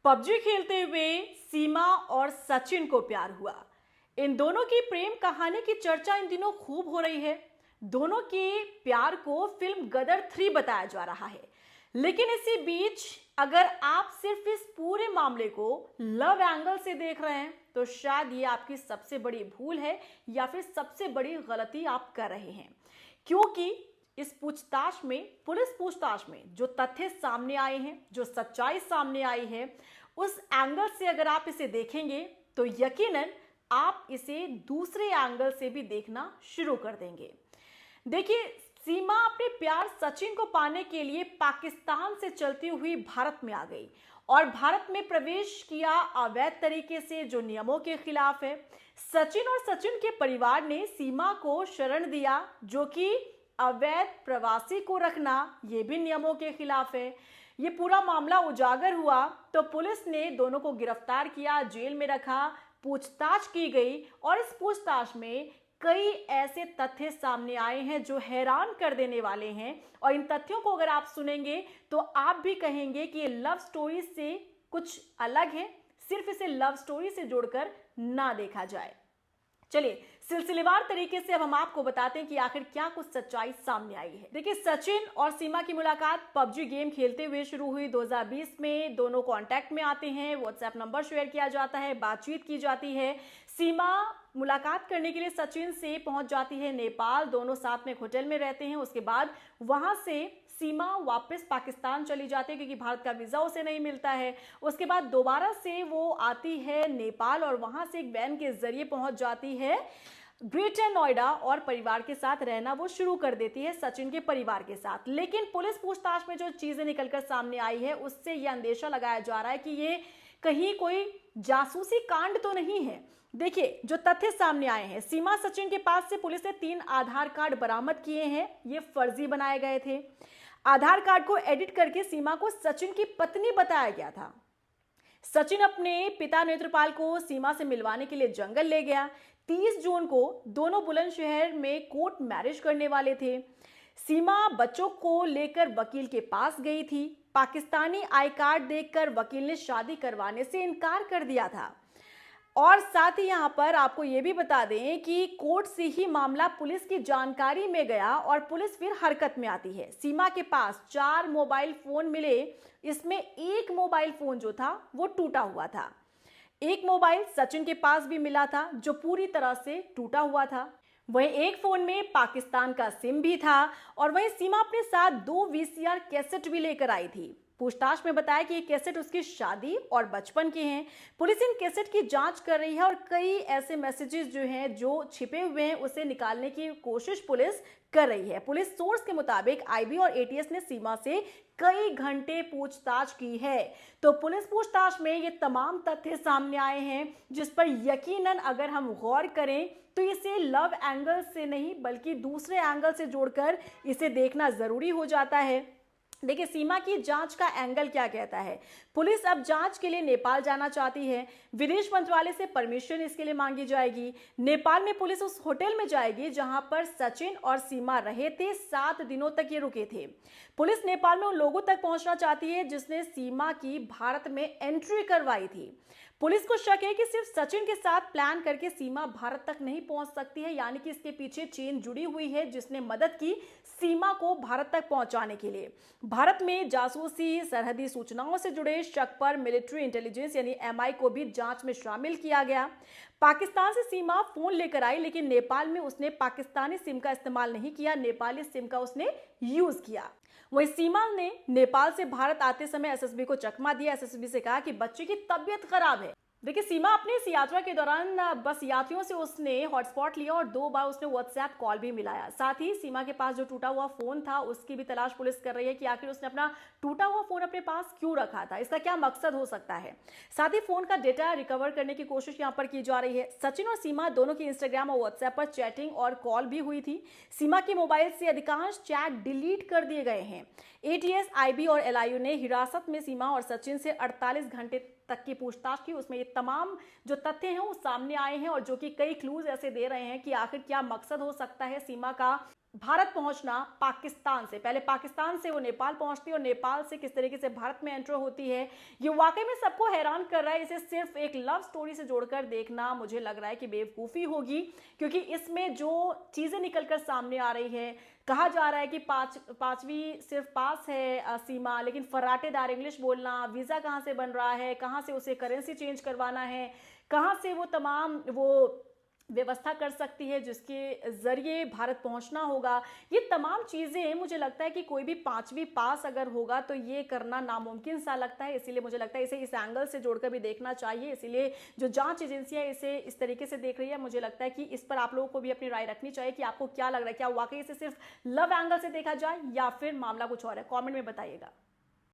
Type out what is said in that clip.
PUBG खेलते हुए सीमा और सचिन को प्यार हुआ। इन दोनों की प्रेम कहानी की चर्चा इन दिनों खूब हो रही है। दोनों के प्यार को फिल्म गदर 3 बताया जा रहा है। लेकिन इसी बीच अगर आप सिर्फ इस पूरे मामले को लव एंगल से देख रहे हैं तो शायद ये आपकी सबसे बड़ी भूल है या फिर सबसे बड़ी गलती आप कर रहे हैं। क्योंकि इस पूछताछ में, पुलिस पूछताछ में जो तथ्य सामने आए हैं, जो सच्चाई सामने आई है, उस एंगल से अगर आप इसे देखेंगे तो यकीनन आप इसे दूसरे एंगल से भी देखना शुरू कर देंगे। देखिए, सीमा अपने प्यार सचिन को पाने के लिए पाकिस्तान से चलती हुई भारत में आ गई और भारत में प्रवेश किया अवैध तरीके से, जो नियमों के खिलाफ है। सचिन और सचिन के परिवार ने सीमा को शरण दिया, जो कि अवैध प्रवासी को रखना ये भी नियमों के खिलाफ है। ये पूरा मामला उजागर हुआ तो पुलिस ने दोनों को गिरफ्तार किया, जेल में रखा, पूछताछ की गई और इस पूछताछ में कई ऐसे तथ्य सामने आए हैं जो हैरान कर देने वाले हैं। और इन तथ्यों को अगर आप सुनेंगे तो आप भी कहेंगे कि ये लव स्टोरी से कुछ अलग है, सिर्फ इसे लव स्टोरी से जोड़कर ना देखा जाए। चलिए, सिलसिलेवार तरीके से अब हम आपको बताते हैं कि आखिर क्या कुछ सच्चाई सामने आई है। देखिए, सचिन और सीमा की मुलाकात पबजी गेम खेलते हुए शुरू हुई 2020 में। दोनों कांटेक्ट में आते हैं, व्हाट्सएप नंबर शेयर किया जाता है, बातचीत की जाती है। सीमा मुलाकात करने के लिए सचिन से पहुंच जाती है नेपाल। दोनों साथ में एक होटल में रहते हैं। उसके बाद वहां से सीमा वापस पाकिस्तान चली जाती है क्योंकि भारत का वीजा उसे नहीं मिलता है। उसके बाद दोबारा से वो आती है नेपाल और वहां से एक वैन के जरिए पहुंच जाती है ग्रेटर नोएडा और परिवार के साथ रहना वो शुरू कर देती है, सचिन के परिवार के साथ। लेकिन पुलिस पूछताछ में जो चीजें निकलकर सामने आई है उससे यह अंदेशा लगाया जा रहा है कि ये कहीं कोई जासूसी कांड तो नहीं है। देखिए, जो तथ्य सामने आए हैं, सीमा सचिन के पास से पुलिस ने 3 आधार कार्ड बरामद किए हैं। ये फर्जी बनाए गए थे। आधार कार्ड को एडिट करके सीमा को सचिन की पत्नी बताया गया था। सचिन अपने पिता नेत्रपाल को सीमा से मिलवाने के लिए जंगल ले गया। 30 जून को दोनों बुलंदशहर में कोर्ट मैरिज करने वाले थे। सीमा बच्चों को लेकर वकील के पास गई थी। पाकिस्तानी आई कार्ड देखकर वकील ने शादी करवाने से इनकार कर दिया था। और साथ ही यहां पर आपको यह भी बता दें कि कोर्ट से ही मामला पुलिस की जानकारी में गया और पुलिस फिर हरकत में आती है। सीमा के पास 4 मोबाइल फोन मिले। इसमें एक मोबाइल फोन जो था वो टूटा हुआ था। एक मोबाइल सचिन के पास भी मिला था जो पूरी तरह से टूटा हुआ था। वहीं एक फोन में पाकिस्तान का सिम भी था और वहीं सीमा अपने साथ 2 वीसीआर कैसेट भी लेकर आई थी। पूछताछ में बताया कि ये कैसेट उसकी शादी और बचपन के हैं। पुलिस इन कैसेट की जांच कर रही है और कई ऐसे मैसेजेस जो हैं, जो छिपे हुए हैं, उसे निकालने की कोशिश पुलिस कर रही है। पुलिस सोर्स के मुताबिक आईबी और एटीएस ने सीमा से कई घंटे पूछताछ की है। तो पुलिस पूछताछ में ये तमाम तथ्य सामने आए हैं जिस पर यकीनन अगर हम गौर करें तो इसे लव एंगल से नहीं बल्कि दूसरे एंगल से जोड़कर इसे देखना जरूरी हो जाता है। देखिए, सीमा की जांच का एंगल क्या कहता है। पुलिस अब जांच के लिए नेपाल जाना चाहती है। विदेश मंत्रालय से परमिशन इसके लिए मांगी जाएगी। नेपाल में पुलिस उस होटल में जाएगी जहां पर सचिन और सीमा रहे थे। 7 दिनों तक ये रुके थे। पुलिस नेपाल में उन लोगों तक पहुंचना चाहती है जिसने सीमा की भारत में एंट्री करवाई थी। पुलिस को शक है कि सिर्फ सचिन के साथ प्लान करके सीमा भारत तक नहीं पहुंच सकती है, यानी कि इसके पीछे चेन जुड़ी हुई है जिसने मदद की सीमा को भारत तक पहुंचाने के लिए। भारत में जासूसी, सरहदी सूचनाओं से जुड़े शक पर मिलिट्री इंटेलिजेंस यानी एमआई को भी जांच में शामिल किया गया। पाकिस्तान से सीमा फोन लेकर आई लेकिन नेपाल में उसने पाकिस्तानी सिम का इस्तेमाल नहीं किया, नेपाली सिम का उसने यूज किया। वहीं सीमा ने नेपाल से भारत आते समय एसएसबी को चकमा दिया। एसएसबी से कहा कि बच्चे की तबीयत खराब है। देखिए, सीमा अपनी इस यात्रा के दौरान बस यात्रियों से उसने हॉटस्पॉट लिया और 2 बार उसने व्हाट्सएप कॉल भी मिलाया। साथ ही सीमा के पास जो टूटा हुआ फोन था उसकी भी तलाश पुलिस कर रही है कि आखिर उसने अपना टूटा हुआ फोन अपने पास क्यों रखा था, इसका क्या मकसद हो सकता है। साथ ही फोन का डेटा रिकवर करने की कोशिश यहाँ पर की जा रही है। सचिन और सीमा दोनों की इंस्टाग्राम और व्हाट्सएप पर चैटिंग और कॉल भी हुई थी। सीमा के मोबाइल से अधिकांश चैट डिलीट कर दिए गए हैं। एटीएस, आईबी और एलआईयू ने हिरासत में सीमा और सचिन से 48 घंटे तक की पूछताछ की। उसमें ये तमाम जो तथ्य हैं वो सामने आए हैं और जो कि कई क्लूज ऐसे दे रहे हैं कि आखिर क्या मकसद हो सकता है सीमा का भारत पहुंचना पाकिस्तान से, पहले पाकिस्तान से वो नेपाल पहुंचती है और नेपाल से किस तरीके से भारत में एंटर होती है, ये वाकई में सबको हैरान कर रहा है। इसे सिर्फ एक लव स्टोरी से जोड़कर देखना मुझे लग रहा है कि बेवकूफ़ी होगी, क्योंकि इसमें जो चीज़ें निकलकर सामने आ रही है, कहा जा रहा है कि पांचवी सिर्फ पास है सीमा, लेकिन फर्राटेदार इंग्लिश बोलना, वीज़ा कहाँ से बन रहा है, कहाँ से उसे करेंसी चेंज करवाना है, कहाँ से वो तमाम वो व्यवस्था कर सकती है जिसके ज़रिए भारत पहुंचना होगा, ये तमाम चीज़ें मुझे लगता है कि कोई भी पांचवी पास अगर होगा तो ये करना नामुमकिन सा लगता है। इसीलिए मुझे लगता है इसे इस एंगल से जोड़कर भी देखना चाहिए। इसीलिए जो जांच एजेंसियां इसे इस तरीके से देख रही है, मुझे लगता है कि इस पर आप लोगों को भी अपनी राय रखनी चाहिए कि आपको क्या लग रहा है, क्या वाकई इसे सिर्फ लव एंगल से देखा जाए या फिर मामला कुछ और है। कॉमेंट में बताइएगा।